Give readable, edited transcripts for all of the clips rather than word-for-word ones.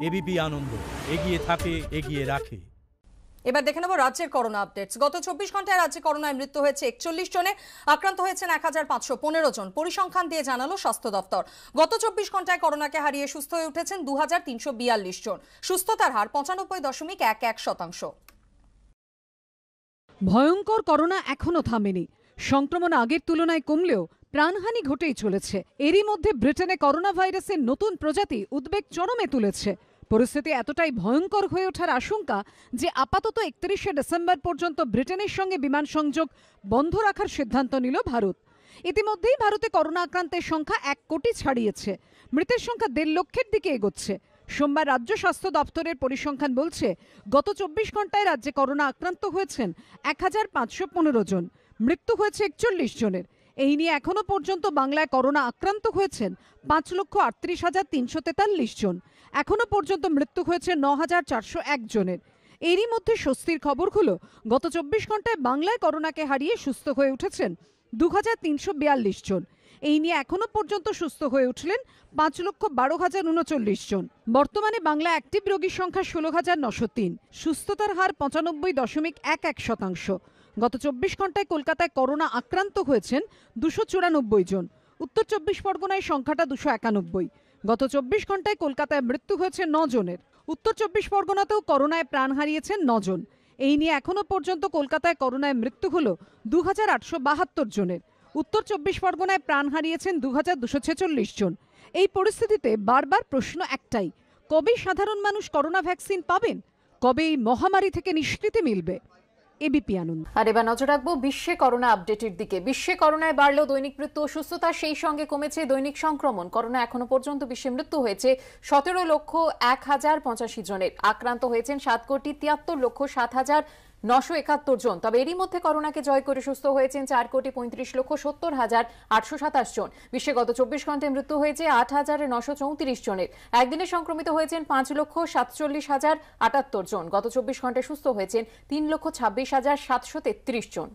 ABP আনন্দ, এগিয়ে থাকে, এগিয়ে রাখে। এবার দেখে নেব রাজ্যের করোনা আপডেটস। গত 24 ঘন্টায় রাজ্যে করোনায় মৃত্যু হয়েছে 41 জনে, আক্রান্ত হয়েছেন 1515 জন। পরিসংখ্যান দিয়ে জানালো স্বাস্থ্য দপ্তর। গত 24 ঘন্টায় করোনাকে হারিয়ে সুস্থ হয়ে উঠেছেন 2342 জন। সুস্থতার হার 95.11%। ভয়ঙ্কর করোনা এখনো থামেনি। সংক্রমণ আগের তুলনায় কমলেও প্রাণহানি ঘটেই চলেছে। এরই মধ্যে ব্রিটেনে করোনা ভাইরাসের নতুন প্রজাতি উদ্বেগ চরমে তুলেছে। পরিস্থিতি এতটাই ভয়ঙ্কর হয়ে ওঠার আশঙ্কা যে আপাতত 31শে ডিসেম্বর পর্যন্ত ব্রিটেনের সঙ্গে বিমান সংযোগ বন্ধ রাখার সিদ্ধান্ত নিল ভারত। ইতিমধ্যেই ভারতে করোনা আক্রান্তের সংখ্যা 1 কোটি ছাড়িয়েছে। মৃতের সংখ্যা 1.5 লক্ষের দিকে এগোচ্ছে। সোমবার রাজ্য স্বাস্থ্য দপ্তরের পরিসংখ্যান বলছে, গত 24 ঘন্টায় রাজ্যে করোনা আক্রান্ত হয়েছেন 1515 জন, মৃত্যু হয়েছে 41 জনের। এই নিয়ে এখনো পর্যন্ত বাংলায় করোনা আক্রান্ত হয়েছেন 5,38,343 জন। এখনো পর্যন্ত মৃত্যু হয়েছে 9,401 জনের। এরই মধ্যে স্বস্তির খবর হলো, গত 24 ঘন্টায় বাংলায় করোনাকে হারিয়ে সুস্থ হয়ে উঠেছেন 2,342 জন। এই নিয়ে এখনো পর্যন্ত সুস্থ হয়ে উঠলেন 5,12,039 জন। বর্তমানে বাংলা অ্যাক্টিভ রোগীর সংখ্যা 16,903। সুস্থতার হার 95.11%। গত 24 ঘন্টায় কলকাতায় করোনা আক্রান্ত হয়েছেন 294 জন। উত্তর 24 পরগনায় সংখ্যাটা 291। গত 24 ঘন্টায় কলকাতায় মৃত্যু হয়েছে 9 জনের। উত্তর 24 পরগনাতেও করোনায় প্রাণ হারিয়েছেন 9 জন। এই নিয়ে এখনো পর্যন্ত কলকাতায় করোনায় মৃত্যু হল 2,872 জনের। উত্তর 24 পরগনায় প্রাণ হারিয়েছেন 2,246 জন। এই পরিস্থিতিতে বারবার প্রশ্ন একটাই, কবে সাধারণ মানুষ করোনা ভ্যাকসিন পাবেন? কবে এই মহামারী থেকে নিষ্কৃতি মিলবে? এবিপি আনন্দ। আর এবার নজর রাখবো বিশ্বে করোনা আপডেটের দিকে। বিশ্বে করোনায় বাড়লো দৈনিক মৃত্যু ও সুস্থতা, সেই সঙ্গে কমেছে দৈনিক সংক্রমণ। করোনা এখনো পর্যন্ত বিশ্বে মৃত্যু হয়েছে 17,01,085 জনের। আক্রান্ত হয়েছেন 7,73,07,971 জন। তবে এরই মধ্যে করোনাকে জয় করে সুস্থ হয়েছেন 4,35,70,827 জন। বিশ্বে গত 24 ঘন্টায় মৃত্যু হয়েছে 8,934 জনের। একদিনে সংক্রমিত হয়েছেন 5,47,078 জন। গত 24 ঘন্টায় সুস্থ হয়েছেন 3,26,733 জন।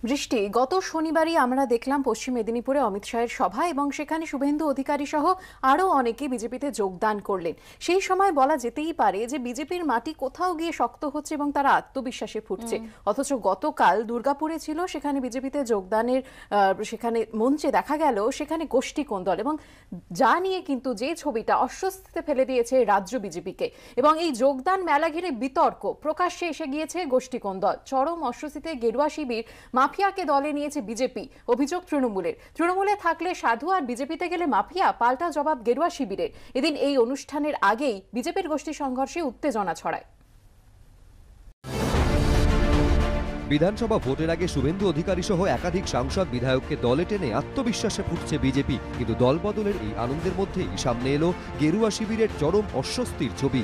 বৃষ্টি, গত শনিবারই আমরা দেখলাম পশ্চিম মেদিনীপুরে অমিত শাহের সভা এবং সেখানে শুভেন্দু অধিকারী সহ আরও অনেকে বিজেপিতে যোগদান করলেন। সেই সময় বলা যেতেই পারে যে বিজেপির মাটি কোথাও গিয়ে শক্ত হচ্ছে এবং তারা আত্মবিশ্বাসে ফুটছে। অথচ গতকাল দুর্গাপুরে ছিল, সেখানে বিজেপিতে যোগদানের সেখানে মঞ্চে দেখা গেল সেখানে গোষ্ঠী কোন্দল, এবং যা নিয়ে কিন্তু যে ছবিটা অস্বস্তিতে ফেলে দিয়েছে রাজ্য বিজেপিকে। এবং এই যোগদান মেলা ঘিরে বিতর্ক প্রকাশ্যে এসে গিয়েছে গোষ্ঠী কোন্দল। চরম অস্বস্তিতে গেরুয়া শিবির, মাফিয়াকে দলে নিয়েছে বিজেপি, অভিযোগ তৃণমূলের। তৃণমূলে থাকলে সাধু আর বিজেপিতে গেলে মাফিয়া, পাল্টা জবাব গেরুয়া শিবিরের। এদিন এই অনুষ্ঠানের আগেই বিজেপির গোষ্ঠী সংঘর্ষে উত্তেজনা ছড়ায়। বিধানসভা ভোটের আগে শুভেন্দু অধিকারী সহ একাধিক সাংসদ বিধায়ককে দলে টেনে আত্মবিশ্বাসে ফুটছে বিজেপি। কিন্তু দল বদলের এই আনন্দের মধ্যেই সামনে এলো গেরুয়া শিবিরের চরম অস্বস্তির ছবি।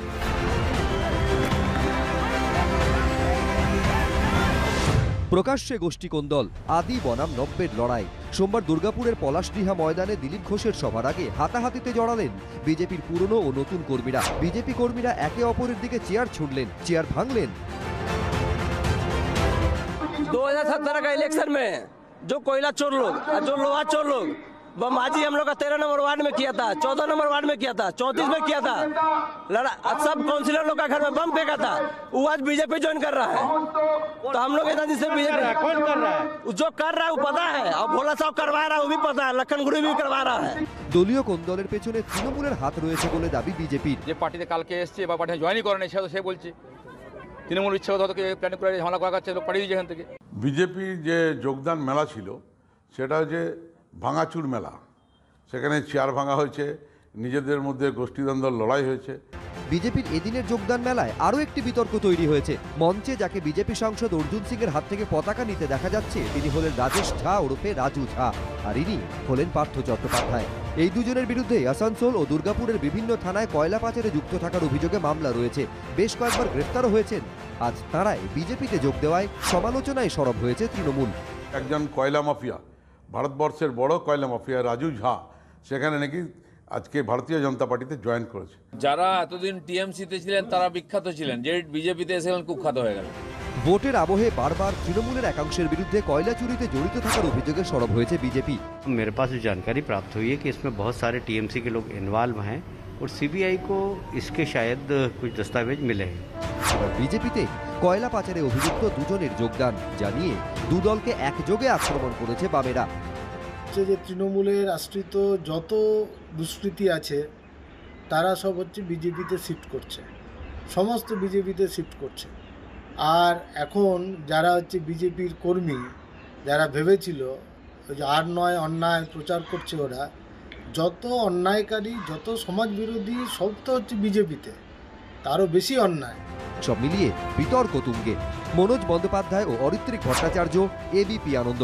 প্রকাশ্যে গোষ্ঠী কোন্দল, আদি বনাম নব্যের লড়াই। সোমবার দুর্গাপুরের পলাশডিহা ময়দানে দিলীপ ঘোষের সভার আগে হাতাহাতিতে জড়ালেন বিজেপির পুরনো ও নতুন কর্মীরা। বিজেপি কর্মীরা একে অপরের দিকে চেয়ার ছুঁড়লেন, চেয়ার ভাঙলেন। 2017 का इलेक्शन में जो कोयला चोर लोग और जो लोहा चोर लोग बमबाजी हम लोग का 13 नंबर वार्ड में किया था, 14 नंबर वार्ड में किया था, 34 में किया था, लड़ा सब काउंसिलर लोग का घर में बम फेंका था। वो आज बीजेपी ज्वाइन कर रहा है। तो हम लोग इतना जिससे बीजेपी कौन कर रहा है, जो कर रहा है वो पता है, और भोला साहब करवा रहा है वो भी पता है, लखन गुरु भी करवा रहा है। দলীয় কোন্দলের পেছনে তৃণমূলের হাত রয়েছে বলে দাবি বিজেপির। যে পার্টিতে কালকে এসছে বা পার্টি জয়েনই করে নাই, সে বলছে তৃণমূল ইচ্ছা কথা প্ল্যান করে ঝামেলা করা যাচ্ছে, লোক পাঠিয়ে দিয়েছে এখান থেকে। বিজেপির যে যোগদান মেলা ছিল সেটা যে ভাঙাচুর মেলা, সেখানে চেয়ার ভাঙা হয়েছে, নিজেদের মধ্যে গোষ্ঠীদ্বন্দ্ব লড়াই হয়েছে। বিজেপির এদিনের যোগদান মেলায় আরও একটি বিতর্ক তৈরি হয়েছে। মঞ্চে যাকে বিজেপি সাংসদ অর্জুন সিং এর হাত থেকে পতাকা নিতে দেখা যাচ্ছে, তিনি হলেন রাজেশ ঝা ওরফে রাজু ঝা, আর ইনি হলেন পার্থ চট্টোপাধ্যায়। এই দুজনের বিরুদ্ধে আসানসোল ও দুর্গাপুরের বিভিন্ন থানায় কয়লা পাচারে যুক্ত থাকার অভিযোগে মামলা রয়েছে। বেশ কয়েকবার গ্রেফতারও হয়েছেন। আজ তাঁরাই বিজেপিতে যোগ দেওয়ায় সমালোচনায় সরব হয়েছে তৃণমূল। একজন কয়লা মাফিয়া, ভারতবর্ষের বড় কয়লা মাফিয়া রাজু ঝা, সেখানে নাকি আজকে ভারতীয় জনতা পার্টিতে জয়েন করেছে। যারা এতদিন টিএমসিতে ছিলেন তারা বিখ্যাত ছিলেন, যে বিজেপিতে এসে কুখ্যাত হয়ে গেল। ভোটের আবহে বারবার তৃণমূলের একাংশের বিরুদ্ধে কয়লা চুরিতে জড়িত থাকার অভিযোগে সরব হয়েছে বিজেপি। मेरे पास जो जानकारी प्राप्त हुई है कि इसमें बहुत सारे टीएमसी के लोग इन्वॉल्व हैं और सीबीआई को इसके शायद कुछ दस्तावेज मिले हैं। বিজেপিতে কয়লা পাচারে অভিযুক্ত দুজনের যোগদান জানিয়ে দুদলকে একযোগে আক্রমণ করেছে বামেরা। যে তৃণমূলের আশ্রিত যত দুষ্কৃতী আছে তারা সব হচ্ছে বিজেপিতে শিফট করছে, সমস্ত বিজেপিতে শিফট করছে। আর এখন যারা হচ্ছে বিজেপির কর্মী, যারা ভেবেছিল যে আর নয় অন্যায় প্রচার করছে, ওরা যত অন্যায়কারী, যত সমাজবিরোধী সব তো হচ্ছে বিজেপিতে, তারও বেশি অন্যায়। সব মিলিয়ে বিতর্ক তুঙ্গে। মনোজ বন্দ্যোপাধ্যায় ও অরিত্রিক ভট্টাচার্য, এবিপি আনন্দ।